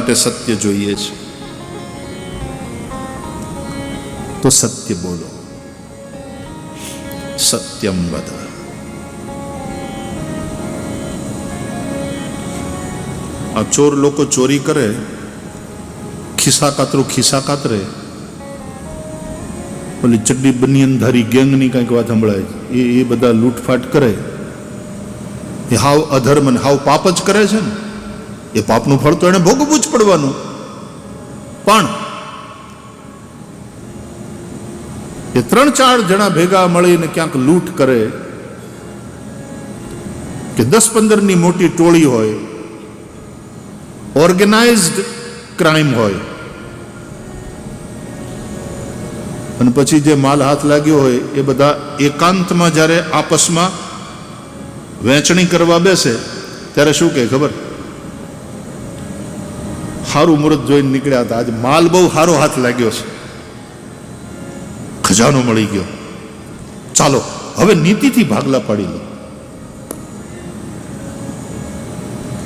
માટે સત્ય જોઈએ છે, તો સત્ય બોલો. સત્યમ વદ. આ ચોર લોકો ચોરી કરે, ખિસ્સા કાતરે, ઓલી ચડ્ડી બનિયનધારી ગેંગની કંઈક વાત સંભળાય, એ બધા લૂંટફાટ કરે, એ હાવ અધર્મ ને હાવ પાપ જ કરે છે ને. એ પાપનું ફળ તો એને ભોગવવું જ પડવાનું. પણ એ 3-4 જણા ભેગા મળીને ક્યાંક લૂંટ કરે કે 10-15ની મોટી ટોળી હોય, ઓર્ગેનાઇઝડ ક્રાઇમ હોય, અને પછી જે માલ હાથ લાગ્યો હોય એ બધા એકાંતમાં જ્યારે આપસમાં વહેંચણી કરવા બેસે ત્યારે શું કહે ખબર? સારું મુહૂર્ત જોઈને નીકળ્યા હતા, આજે માલ બહુ સારો હાથ લાગ્યો છે, ખજાનો મળી ગયો, ચાલો હવે નીતિથી ભાગલા પાડી લો.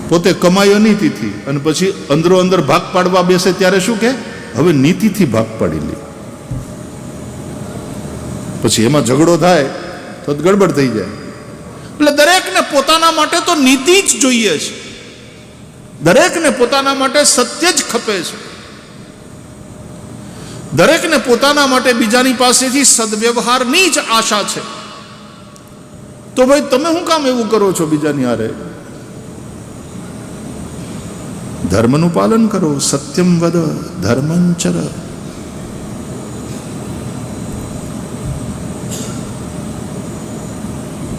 પોતે કમાયો નીતિથી, અને પછી અંદરો અંદર ભાગ પાડવા બેસે ત્યારે શું કહે? હવે નીતિથી ભાગ પાડી લે. પછી એમાં ઝઘડો થાય તો ગડબડ થઈ જાય. એટલે દરેકને પોતાના માટે તો નીતિ જ જોઈએ છે, દરેકને પોતાના માટે સત્ય જ ખપે છે, દરેકને પોતાના માટે બીજાની પાસેથી સદવ્યવહારની જ આશા છે. તો ભાઈ તમે શું કામ એવું કરો છો બીજાની હારે? ધર્મનું પાલન કરો. સત્યમ વદ ધર્મં ચર.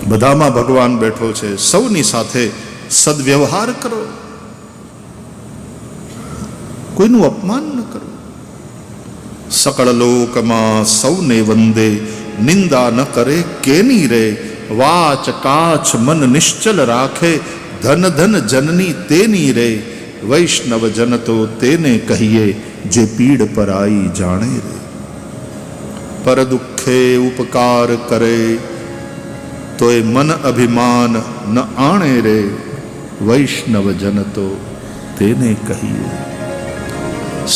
બધામાં ભગવાન બેઠો છે, સૌની સાથે સદવ્યવહાર કરો, કોઈનું અપમાન ન કરો. સકળ લોકમાં સૌને વંદે, નિંદા ન કરે કેની રે. વાચ કાચ મન નિશ્ચલ રાખે, ધન ધન જનની તેની રે. વૈષ્ણવ જન તો તેને કહીએ, જે પીડ પર આઈ જાણે રે. પર દુઃખે ઉપકાર કરે, તો એ મન અભિમાન ન આણે રે. વૈષ્ણવ જન તો તેને કહીએ.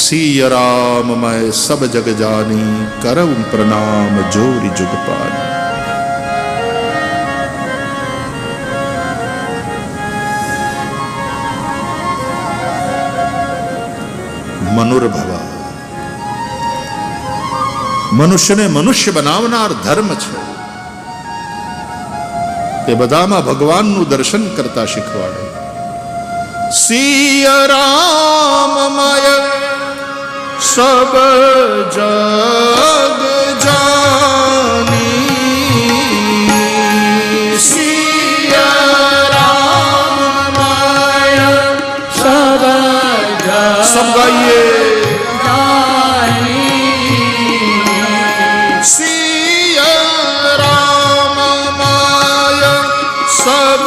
સિય રામ મેં સબ જગ જાની, કરઉં પ્રણામ જોરી જુગ પાની. મનુર્ભવા, મનુષ્યને મનુષ્ય બનાવનાર ધર્મ છે. એ બધામાં ભગવાનનું દર્શન કરતા શીખવાડે. સિય રામમય સબ જગ જાની. સિય રામમય સબ જગ, સબ ગાઈએ. સિય રામમય સબ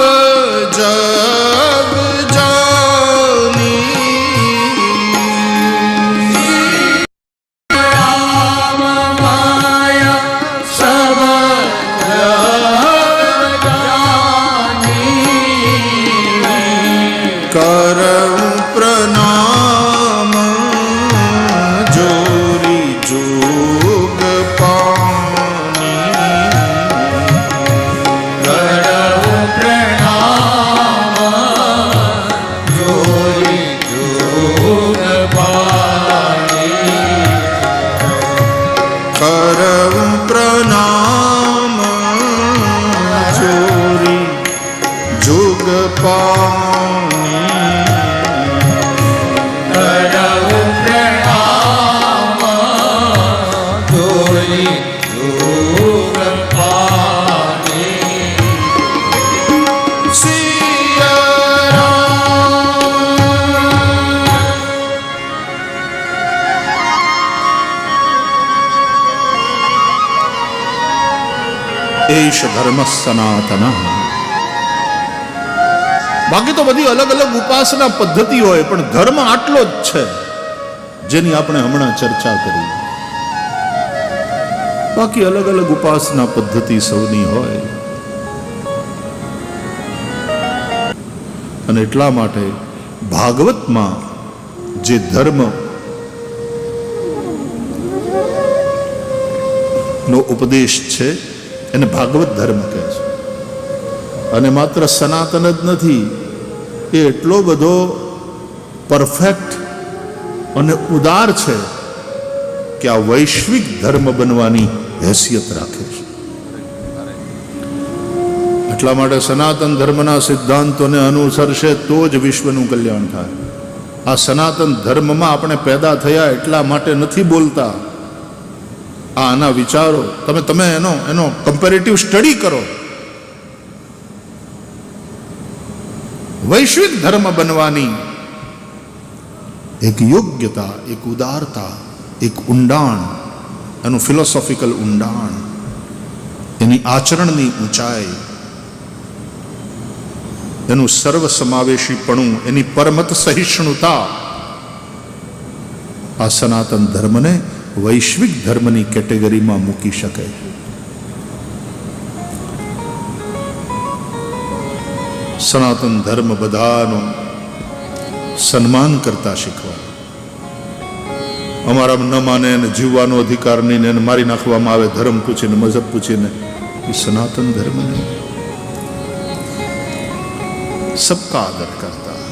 જગ એશ ધર્મ સનાતન. બાકી તો બધી અલગ અલગ ઉપાસના પદ્ધતિ હોય, પણ ધર્મ આટલો જ છે જેની આપણે હમણાં ચર્ચા કરી. બાકી અલગ અલગ ઉપાસના પદ્ધતિ સૌની હોય. અને એટલા માટે ભાગવતમાં જે ધર્મ નો ઉપદેશ છે એને ભાગવત ધર્મ કહે છે. અને માત્ર સનાતન જ નથી, એ એટલો બધો પરફેક્ટ અને ઉદાર છે કે આ વૈશ્વિક ધર્મ બનવાની હેસિયત રાખે છે. એટલા માટે સનાતન ધર્મના સિદ્ધાંતોને અનુસરશે તો જ વિશ્વનું કલ્યાણ થાય. આ સનાતન ધર્મમાં આપણે પેદા થયા એટલા માટે નથી બોલતા. આના વિચારો તમે એનો કમ્પેરેટિવ સ્ટડી કરો. વૈશ્વિક ધર્મ બનવાની એક યોગ્યતા, એક ઉદારતા, એક ઊંડાણ, એનું ફિલોસોફિકલ ઊંડાણ, એની આચરણની ઊંચાઈ, એનું સર્વસમાવેશીપણું, એની પરમત સહિષ્ણુતા, આ સનાતન ધર્મને વૈશ્વિક ધર્મની કેટેગરીમાં મૂકી શકે. સનાતન ધર્મ બધાનો સન્માન કરતા શીખવા. અમારા ન માને ને જીવવાનો અધિકાર નહીં ને મારી નાખવામાં આવે ધર્મ પૂછીને, મઝહબ પૂછીને, એ સનાતન ધર્મ નહીં. सबका आदर करता है.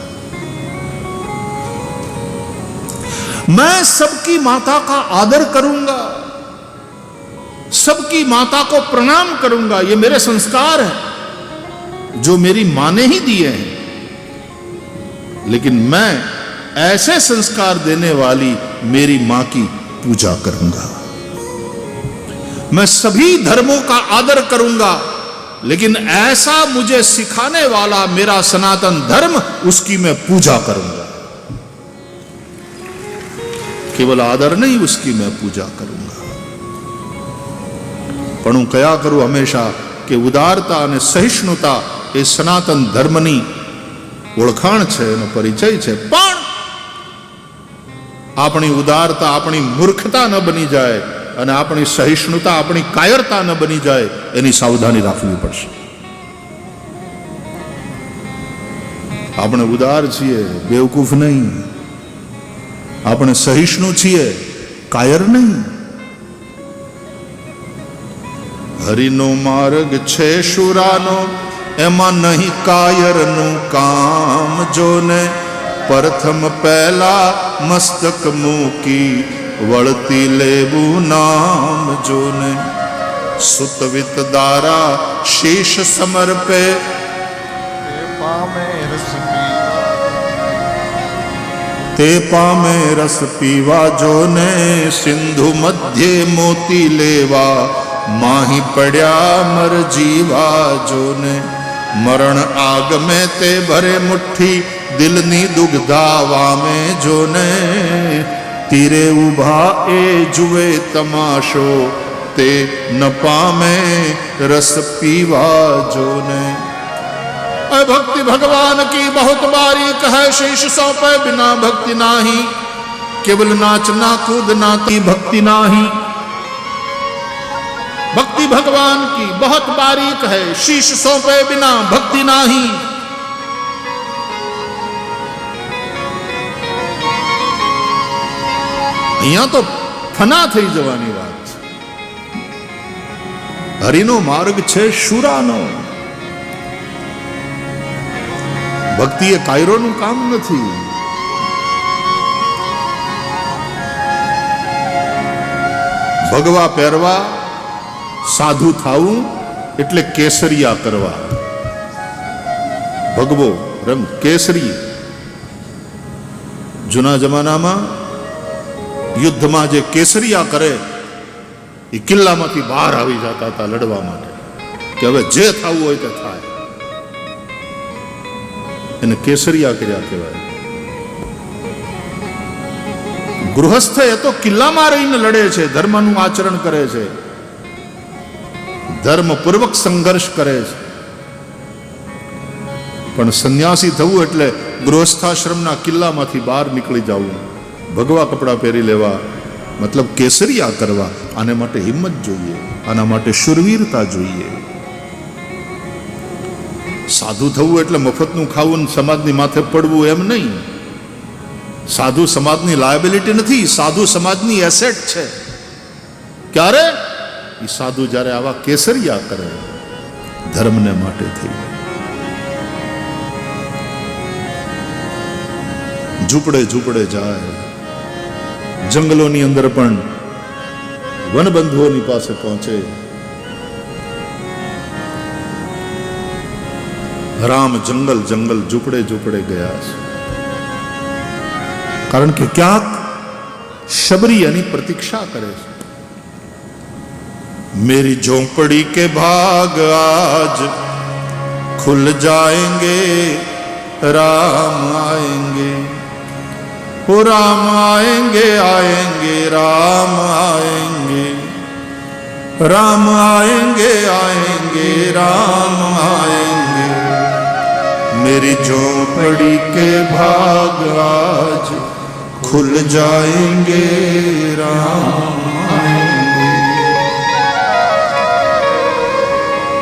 मैं सबकी माता का आदर करूंगा, सबकी माता को प्रणाम करूंगा. ये मेरे संस्कार है जो मेरी मां ने ही दिए हैं. लेकिन मैं ऐसे संस्कार देने वाली मेरी मां की पूजा करूंगा. मैं सभी धर्मों का आदर करूंगा, लेकिन ऐसा मुझे सिखाने वाला मेरा सनातन धर्म, उसकी मैं पूजा करूंगा. केवल आदर नहीं, उसकी मैं पूजा करूंगा. પણ હું કયા કરું હંમેશા કે ઉદારતા અને સહિષ્ણુતા એ સનાતન ધર્મની ઓળખાણ છે, એનો પરિચય છે. પણ આપણી ઉદારતા આપણી મૂર્ખતા ન બની જાય અને આપણી સહિષ્ણુતા આપણી કાયરતા ન બની જાય, એની સાવધાની રાખવી પડશે. આપણે ઉદાર છીએ, બેવકૂફ નહીં. આપણે સહિષ્ણુ છીએ, કાયર નહીં. હરિનો માર્ગ છે શુરાનો, એમાં નહીં કાયરનું કામ. જોને પ્રથમ પહેલા મસ્તક મૂકી વળતી લેવું નામ. જોને સુતવિત દારા શીશ સમર્પે તે પામે રસ પીવા. જોને સિંધુ મધ્યે મોતી લેવા માહી પડ્યા મર જીવા. જોને મરણ આગમે તે ભરે મુઠ્ઠી દિલની દુગ્ધા વામે. જોને તીરે ઉભા એ જુએ તમાશો તે ન પામે રસ પીવા. જોને भक्ति भगवान की बहुत बारीक है, शीश सौंपे बिना भक्ति नाही. केवल नाचना कूदना ती भक्ति नाही. भक्ति भगवान की बहुत बारीक है, शीश सौंपे बिना भक्ति नाही. અહીંયા તો ફના થઈ જવાની વાત છે. હરિનો માર્ગ છે શુરાનો. ભક્તિ એ કાયરોનું કામ નથી. ભગવા પહેરવા, સાધુ થાવું એટલે કેસરિયા કરવા. ભગવો રંગ કેસરી. જૂના જમાનામાં યુદ્ધમાં જે કેસરિયા કરે એ કિલ્લામાંથી બહાર આવી જતા હતા લડવા માટે, કે હવે જે થવું હોય તે થાય. એને કેસરિયા કર્યા કહેવાય. ગૃહસ્થ એ તો કિલ્લામાં રહીને લડે છે, ધર્મનું આચરણ કરે છે, ધર્મપૂર્વક સંઘર્ષ કરે છે. પણ સંન્યાસી થવું એટલે ગૃહસ્થાશ્રમના કિલ્લામાંથી બહાર નીકળી જવું, ભગવા કપડાં પહેરી લેવા, મતલબ કેસરિયા કરવા. આને માટે હિંમત જોઈએ, આના માટે શુરવીરતા જોઈએ. સાધુ થવું એટલે મફતનું ખાવું, સમાજની માથે પડવું એમ નહીં. સાધુ સમાજની લાયબિલિટી નથી, સાધુ સમાજની એસેટ છે. ક્યારે? એ સાધુ જ્યારે આવા કેસરિયા કરે ધર્મને માટે થઈ. ઝૂંપડે ઝૂંપડે જાય, જંગલોની અંદર પણ વનબંધુઓની પાસે પહોંચે. રામ જંગલ જંગલ ઝૂંપડે ઝૂંપડે ગયા છે, કારણ કે ક્યાંક શબરી એની પ્રતીક્ષા કરે છે. मेरी झोंपड़ी के भाग आज खुल जाएंगे, राम आएंगे, ओ राम आएंगे आएंगे, राम आएंगे, राम आएंगे आएंगे, राम आएंगे. मेरी झोंपड़ी के भाग आज खुल जाएंगे, राम आएंगे.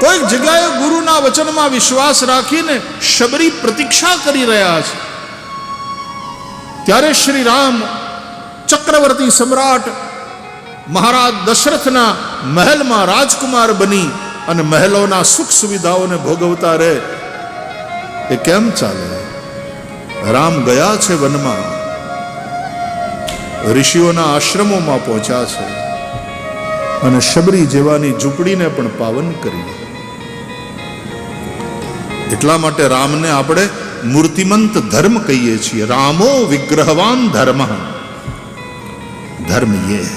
કોઈક જગ્યાએ ગુરુના વચનમાં વિશ્વાસ રાખીને શબરી પ્રતીક્ષા કરી રહ્યા છે. ત્યારે શ્રી રામ ચક્રવર્તી સમ્રાટ મહારાજ દશરથના મહેલમાં રાજકુમાર બની અને મહેલોના સુખ સુવિધાઓને ભોગવતા રહે. એ કેમ ચાલે? રામ ગયા છે વનમાં, ઋષિઓના આશ્રમોમાં પહોંચ્યા છે અને શબરી જેવાની ઝૂંપડીને પણ પાવન કરી. એટલા માટે રામને આપણે મૂર્તિમંત ધર્મ કહીએ છીએ. રામો વિગ્રહવાન ધર્મ. ધર્મ ये है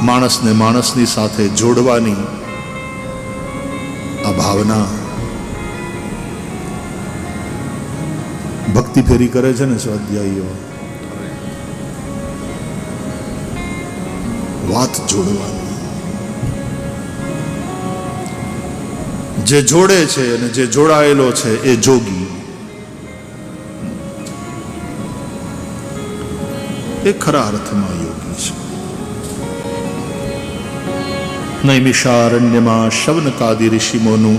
માણસને માણસની સાથે જોડવાની આ ભાવના. ભક્તિ ફેરી કરે છે ને સ્વાધ્યાયીઓ, વાત જોડવાની. જે જોડે છે અને જે જોડાયેલો છે એ જોગી, એ ખરા અર્થમાં યોગી છે. નૈમિષારણ્યમાં શૌનકાદિ ઋષિમોનું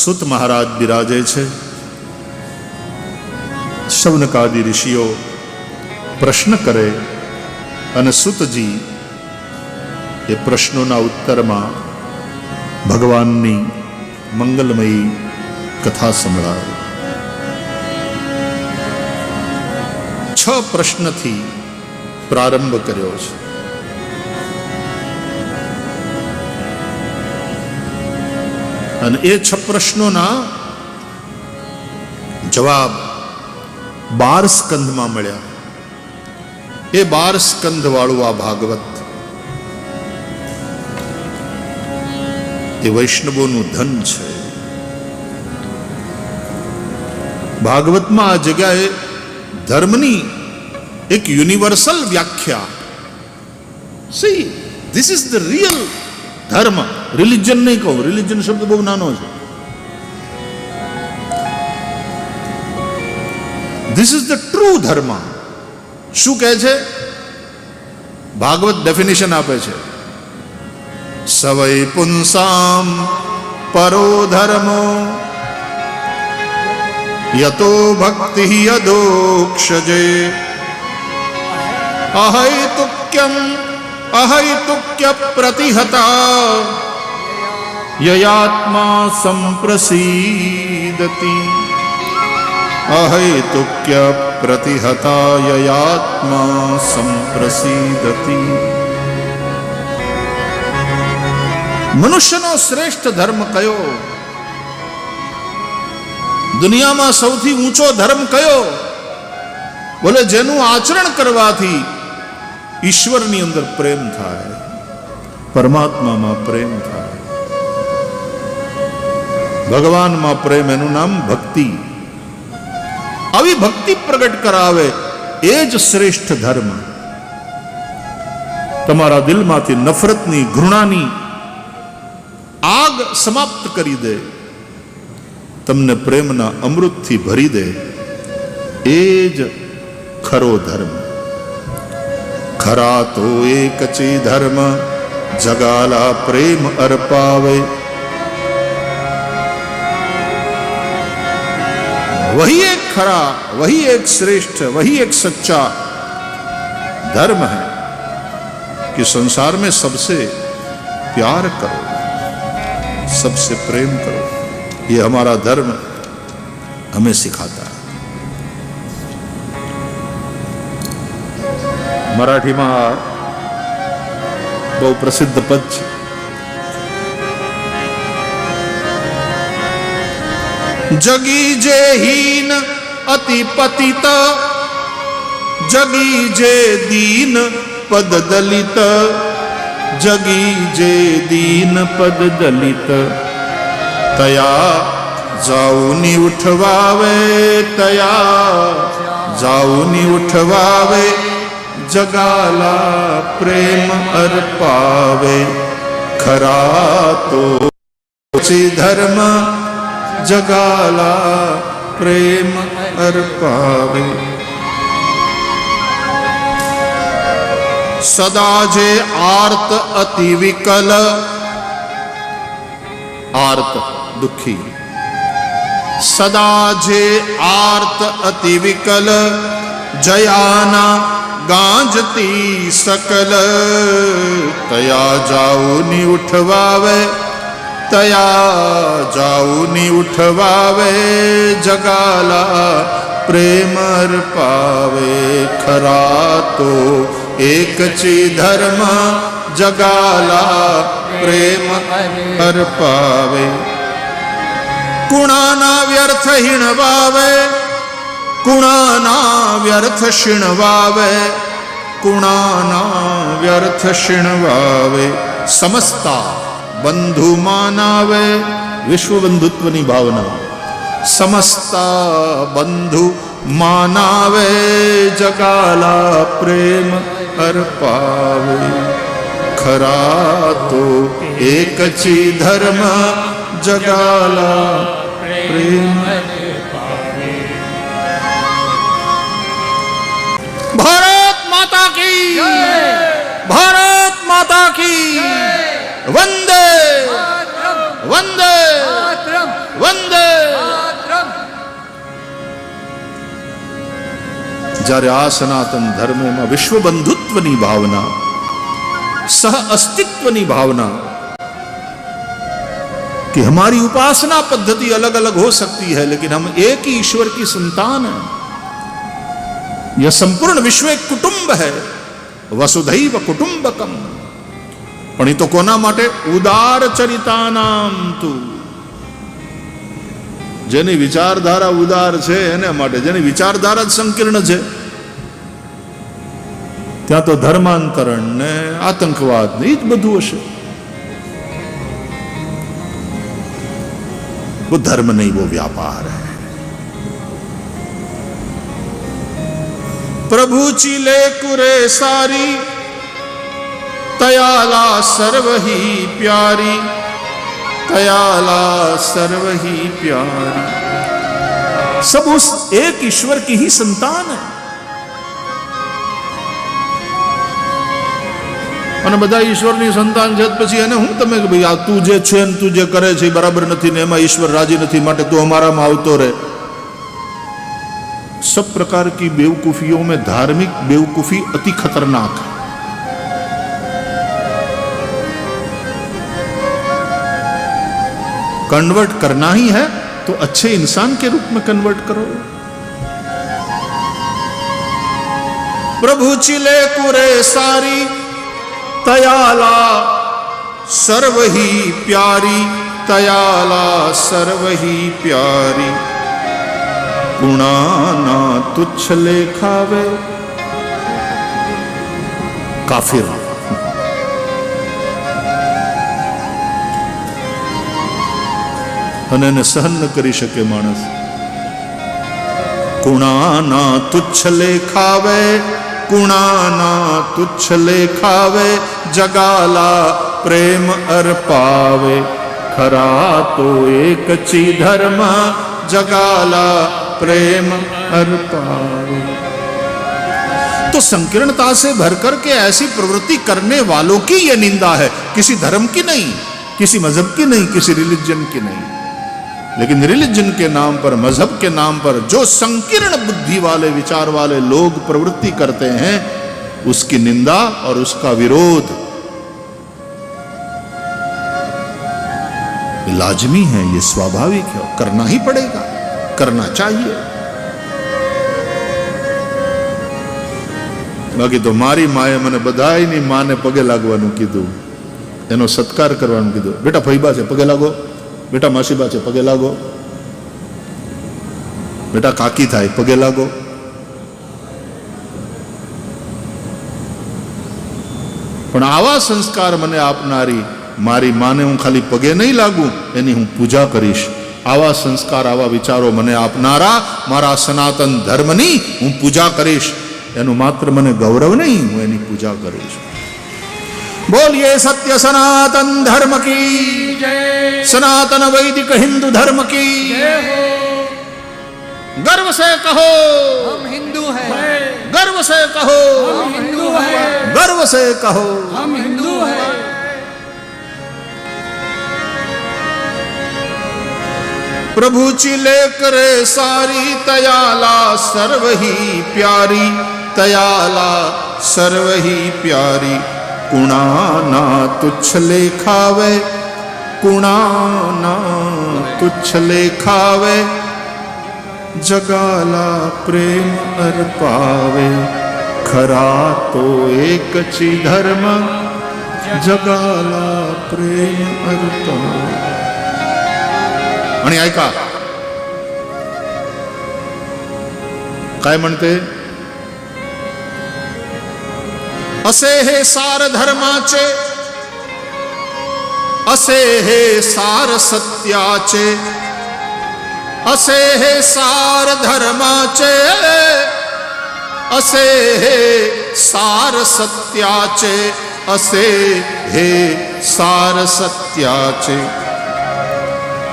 સુત મહારાજ બિરાજે છે. શૌનકાદિ ઋષિઓ પ્રશ્ન કરે અને સુતજી એ પ્રશ્નોના ઉત્તરમાં ભગવાનની મંગલમયી કથા સંભળાવે. 6 પ્રશ્નથી પ્રારંભ કર્યો છે. અને એ 6 પ્રશ્નોના જવાબ 12 સ્કંધમાં મળ્યા. એ 12 સ્કંધ વાળું આ ભાગવત એ વૈષ્ણવોનું ધન છે. ભાગવતમાં આ જગ્યાએ ધર્મની એક યુનિવર્સલ વ્યાખ્યા. See this is the real ધર્મ. રિલિજન નહીં કહું, રિલિજન શબ્દ બહુ નાનો છે. ધીસ ઇઝ ધ ટ્રુ ધર્મ. શું કહે છે ભાગવત? ડેફિનેશન આપે છે. સવૈ પુંસામ પરો ધર્મો યતો ભક્તિ યદોક્ષજે અહૈતુક્ય પ્રતિહતા યયાત્મા સંપ્રસીદતિ. અહૈતુક્ય પ્રતિહતા યયાત્મા સંપ્રસીદતિ. મનુષ્યનો શ્રેષ્ઠ ધર્મ કયો? દુનિયામાં સૌથી ઊંચો ધર્મ કયો? બોલે જેનું આચરણ કરવાથી ઈશ્વરની અંદર પ્રેમ થાય, પરમાત્મામાં પ્રેમ થાય, ભગવાનમાં પ્રેમ. એનું નામ ભક્તિ. આવી ભક્તિ પ્રગટ કરાવે એ જ શ્રેષ્ઠ ધર્મ. તમારા દિલમાંથી નફરતની, ઘૃણાની આગ સમાપ્ત કરી દે, તમને પ્રેમના અમૃતથી ભરી દે. એ જ ખરો ધર્મ. ખરા તો એક ચી ધર્મ જગાલા પ્રેમ અર્પાવે. वही एक खरा, वही एक श्रेष्ठ, वही एक सच्चा धर्म है कि संसार में सबसे प्यार करो, सबसे प्रेम करो। ये हमारा धर्म हमें सिखाता है। मराठी में बहु प्रसिद्ध पद छे, जगी जे हीन अति पतित, जगी जे दीन पद दलित, जगी जे दीन पद दलित, तया जाऊनी उठवावे, तया जाऊनी उठवावे, जगाला प्रेम अर्पावे, खरा तो धर्म जगाला प्रेम अर्पावे। सदा जे आर्त अति विकल, आर्त दुखी, सदा जे आर्त अति विकल, जयाना गांजती सकल, तया जाऊनी उठवावे, तया जाऊनी उठवावे, जगाला प्रेम अर्पावे, खरा तो एकची धर्म जगाला प्रेम अर्पावे। कुणाना व्यर्थ हिणवावे, कुणाना व्यर्थ शिणवावे, कुणाना व्यर्थ शिणवावे, समस्ता बंधु मानावे, विश्व बंधुत्वनी भावना, समस्ता बंधु मानावे, जगाला प्रेम अर्पावे, खरा तो एकची धर्म जगाला प्रेम। भारत माता की, भारत माता की, वंदे वंदे वंदे। જ્યારે આ સનાતન ધર્મોમાં વિશ્વ બંધુત્વની ભાવના, સહ अस्तित्वની भावना, कि हमारी उपासना पद्धति अलग अलग हो सकती है लेकिन हम एक ही ईश्वर की संतान हैं, यह संपूर्ण विश्व एक कुटुंब है, वसुधैव कुटुंबकम। पण ई तो कोना माटे? उदार चरितानाम तु, जेनी विचारधारा उदार छे एने माटे, जेनी विचारधारा संकीर्ण छे त्यां तो धर्मांतरण ने आतंकवाद ने ज बधुं हशे। वो धर्म नहीं, वो व्यापार है। प्रभु चिले कुरे सारी, तयाला सर्व ही प्यारी, तयाला सर्व ही प्यारी। सब उस एक ईश्वर की ही संतान है। અને બધા ઈશ્વરની સંતાન છે પછી એને હું તમે કે ભાઈ આ તું જે છે ને તું જે કરે છે બરાબર નથી ને એમાં ઈશ્વર રાજી નથી માટે તું અમારામાં આવતો રહે। सब प्रकार की बेवकूफियों में धार्मिक बेवकूफी अति खतरनाक है। कन्वर्ट करना ही है तो अच्छे इंसान के रूप में कन्वर्ट करो। प्रभु चिले कुरे सारी, तयाला सर्व ही प्यारी, तयाला सर्व ही प्यारी। गुणाना तुच्छ लेखावे, काफिर। અને એને સહન ન કરી શકે માણસ। કુણાના તુચ્છ લેખાવે, કુણાના તુચ્છ લેખાવે, જગાલા પ્રેમ અર્પાવે। ખરા તો એક ची धर्म, जगाला प्रेम अर्पावे। तो संकीर्णता से भरकर के ऐसी प्रवृत्ति करने वालों की यह निंदा है, किसी धर्म की नहीं, किसी मजहब की नहीं, किसी रिलीजन की नहीं। लेकिन रिलीजन के नाम पर, मजहब के नाम पर जो संकीर्ण बुद्धि वाले, विचार वाले लोग प्रवृत्ति करते हैं, उसकी निंदा और उसका विरोध लाजमी है, ये स्वाभाविक है, करना ही पड़ेगा, करना चाहिए। बाकी तो मारी माए मने बधाईनी माने पगे लागवानुं कीधुं, एनो सत्कार करवानुं कीधुं। बेटा फईबा छे पगे लागो, बेटा मासीबा छे पगे लागो, बेटा काकी थाय पगे लागो। पण आवा संस्कार मने आपनारी मारी माने हूँ खाली पगे नहीं लागू, एनी हूँ पूजा करीश। आवा संस्कार, आवा विचारो मने आपनारा मारा सनातन धर्मनी हूँ पूजा करीश, एनु मात्र मने गौरव नहीं, हूँ एनी पूजा करीश। बोलिए सत्य सनातन धर्म की जय, सनातन वैदिक हिंदू धर्म की जय हो। गर्व से कहो हम हिंदू हैं, गर्व से कहो हम हिंदू हैं, गर्व से कहो हम हिंदू हैं। प्रभु चिले करे सारी, तयाला सर्व ही प्यारी, तयाला सर्व ही प्यारी। कुणाना तुच्छ लेखावे, कुणाना तुच्छ लेखावे, जगाला प्रेम अर्पावे। खरा तो एकची धर्म, जगाला प्रेम अर्पावे। आणि ऐका काय म्हणते, असे हे सार धर्माचे, असे हे सार सत्याचे, असे हे सार धर्माचे, असे हे सार सत्याचे, असे हे सार सत्याचे।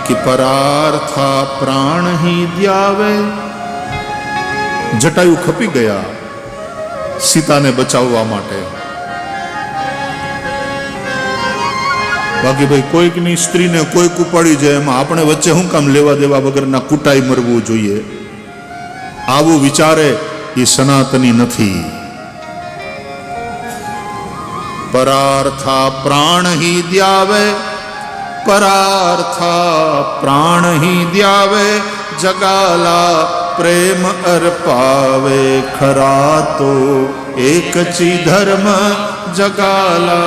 कि परार्था प्राण ही द्यावे। जटायु खपी गया सीता ने बचाववा माटे। बाकी भाई कोईक नी स्त्री ने कोई उपाड़ी जाए, एमां आपणे वच्चे हुं काम लेवा देवा वगरना कूटाई मरवू जोईए, आवुं विचारे ए सनातनी नथी। परार्था प्राण ही द्यावे, परार्था प्राण ही द्यावे, जगाला प्रेम अर्पावे। खरा तो एकची धर्म, जगाला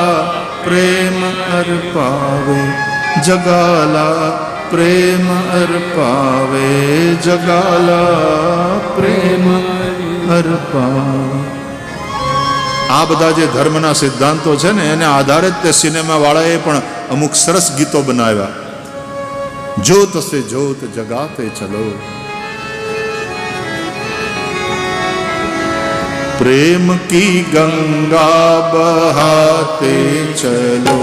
प्रेम अर्पावे, जगाला प्रेम अर्पावे, जगाला प्रेम अर्पावे। आ बधा जे धर्मना सिद्धांतो छे ने एने आधारे ते सिनेमा वाळाए पण अमुक सरस गीतो बनाव्या। जोत से जोत जगाते चलो, प्रेम की गंगा बहाते चलो।